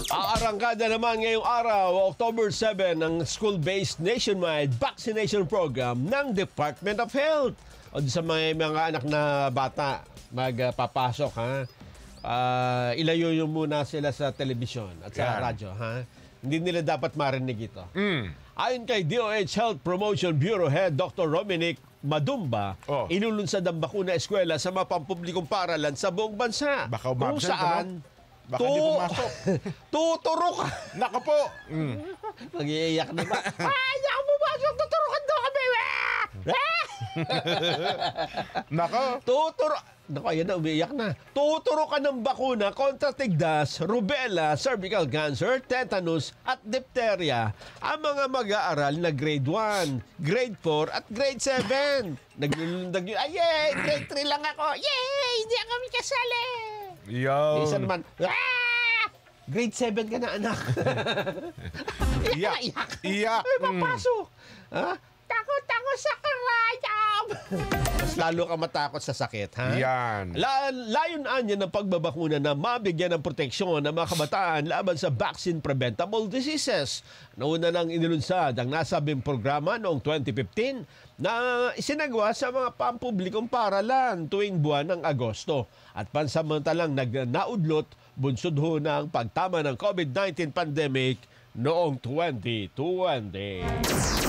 Aarangkada naman ngayong araw, October 7, ang school-based nationwide vaccination program ng Department of Health. O sa mga anak na bata, magpapasok, ha? Ilayo nyo muna sila sa telebisyon at sa radyo, ha? Hindi nila dapat marinig ito. Ayon kay DOH Health Promotion Bureau Head Dr. Rominic Madumba, inulunsad ang bakuna eskwela sa mga pampublikong paaralan sa buong bansa. Baka kung saan baka di pumasok. Tuturo ka. Naka po. Mag-iiyak na ba? Hindi ako pumasok. Tuturukan daw kami. Naka. Naku, ayan na, umiiyak na. Tuturo ka ng bakuna kontra tigdas, rubella, cervical cancer, tetanus, at diphtheria ang mga mag-aaral na grade 1, grade 4, at grade 7. Naglulundag yun. Ay, yay! Grade 3 lang ako. Yay! Hindi ako kami kasali. Yo. Isa naman, grade 7 ka na, anak. Iyak. Iyak. Ay, papasok. Ha? Takot ako sa karayam. Mas lalo ka matakot sa sakit, ha? Yan. Layunan niya ng pagbabakuna na mabigyan ng proteksyon ng mga kabataan laban sa vaccine-preventable diseases. Nauna nang inilunsad ang nasabing programa noong 2015 na isinagawa sa mga pampublikong paaralan tuwing buwan ng Agosto. At pansamantalang naudlot, bunsod ho ng pagtama ng COVID-19 pandemic noong 2020.